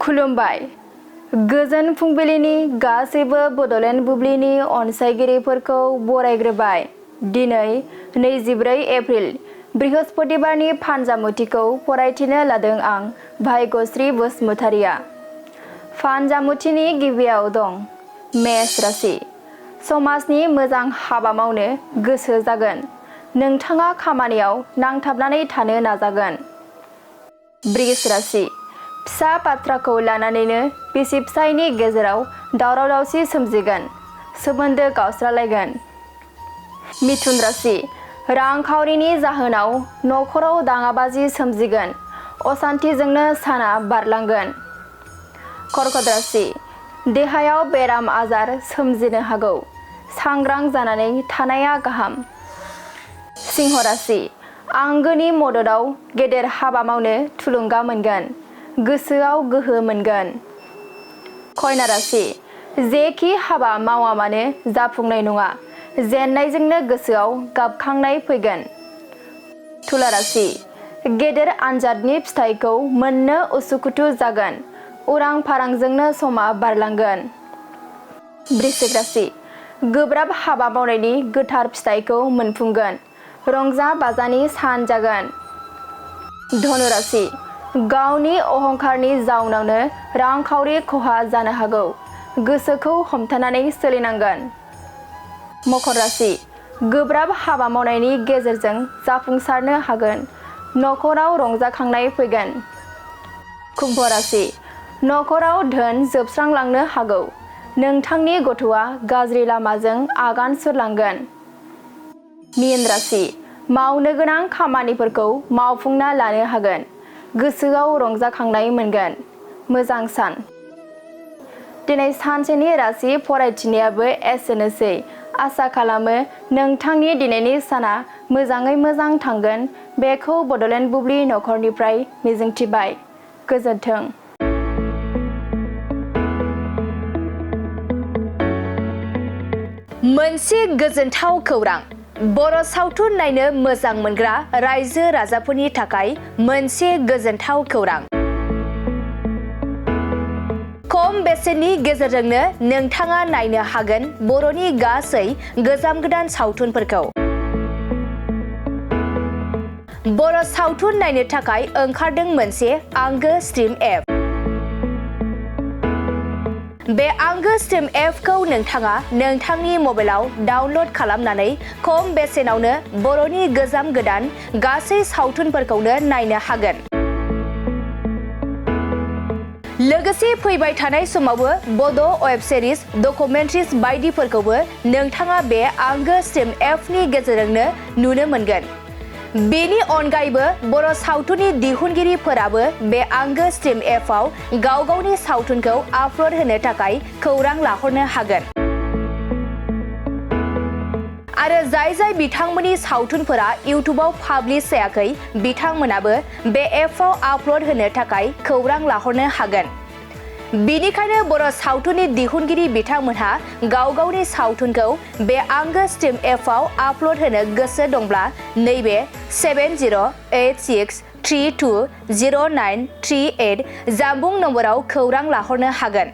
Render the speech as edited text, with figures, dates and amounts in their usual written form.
खुलुमबाय। गोजोन फुंबिलिनि गासैबो बड'लेण्ड बुब्लिनि अनसायगिरिफोरखौ बरायग्रोबाय। दिनै 24 एप्रिल बृहस्पतिबारनि फानजामुथिखौ फरायथिनो लादों आं भाग्यश्री बसुमतारिया। फानजामुथिनि गिबियाव दं मेष राशि। समाजनि मोजां हाबा मावनो गोसो जागोन। नोंथाङा खामानियाव नांथाबनानै थानो नाजागोन। बृष राशि। फिसा बाथ्राखौ लानानैनो बिसि फिसायनि गेजेराव दावराव दावसि सोमजिगोन। सोमोन्दो गावस्रालायगोन। मिथुन राशि। रांखावरिनि जाहोनाव नखराव दाङाबाजि सोमजिगोन। असान्थिजोंनो साना बारलांगोन। कर्कट राशि। देहायाव बेराम आजार सोमजिनो हागौ। सांग्रां जानानै थानाया गाहाम। सिंह राशि। आंगोनि मददाव गेदेर हाबा मावनो थुलुंगा मोनगोन। गोसोआव गोहो मोनगोन। कन्या राशि। जेखि हाबा मावा मानो जाफुंनाय नङा। जेननायजोंनो गोसोआव गाबखांनाय फैगोन। तुला राशि। गेदेर आनजादनि फिथाइखौ मोननो उसुखुथु जागोन। उरां फारांजोंनो समा बारलांगोन। वृश्चिक राशि। गोब्राब हाबा मावनायनि गोथार फिथाइखौ मोनफुंगोन। रंजा बाजानि सान जागोन। धनु राशि। गावनि अहंकारनि जाउनावनो रांखावरि खहा जानो हागौ। गोसोखौ हमथानानै सोलिनांगोन। मकर राशि। गोब्राब हाबा मावनायनि गेजेरजों जाफुंसारनो हागोन। नखराव रंजाखांनाय फैगोन। कुम्भ राशि। नखराव धोन जोबस्रांलांनो हागौ। नोंथांनि गथ'आ गाज्रि लामाजों आगान सुरलांगोन। मीन राशि। मावनो गोनां खामानिफोरखौ मावफुंना लानो हागोन। गोसोआव रंजाखांनाय मोनगोन। मोजां सान। दिनै सानसेनि राशि फरायथिनायाबो एसेनोसै। आसा खालामो नोंथांनि दिनैनि साना मोजाङै मोजां थांगोन बेखौ बड'लेण्ड बुब्लि नखरनिफ्राय मिजिंथिबाय। गोजोन्थों। मोनसे गोजोनथाव खौरां। बर' सावथुन नायनो मोजां मोनग्रा रायजो राजाफोरनि थाखाय मोनसे गोजोनथाव खौरां। खम बेसेननि गेजेरजोंनो नोंथाङा नायनो हागोन बर'नि गासै गोजाम गोदान सावथुनफोरखौ। बर' सावथुन नायनो थाखाय ओंखारदों मोनसे आंगो स्ट्रिम एप। बे आंगो स्ट्रिम एपखौ नोंथाङा नोंथांनि मबाइलाव डाउनल'ड खालामनानै खम बेसेनावनो बर'नि गोजाम गोदान गासै सावथुनफोरखौनो नायनो हागोन। लोगोसे फैबाय थानाय समावबो बड' वेब सिरिज, डकुमेन्ट्रिज बायदिफोरखौबो नोंथाङा बे आंगो स्ट्रिम एपनि गेजेरजोंनो नुनो मोनगोन। बेनि अनगायैबो बर' सावथुननि दिहुनगिरिफोराबो बे आंगो स्ट्रिम एपआव गाव गावनि सावथुनखौ आपल'ड होनो थाखाय खौरां लाहरनो हागोन। आरो जाय बिथांमोननि सावथुनफोरा इउटुबाव पाब्लिश जायाखै बिथांमोनाबो बे एपआव आपल'ड होनो थाखाय खौरां लाहरनो हागोन। बेनिखायनो बर' सावथुननि दिहुनगिरि बिथांमोनहा गाव गावनि सावथुनखौ बे आंगो स्ट्रिम एपआव आपल'ड होनो गोसो दंब्ला नैबे 7086320938 जानबुं नम्बराव खौरां लाहरनो हागोन।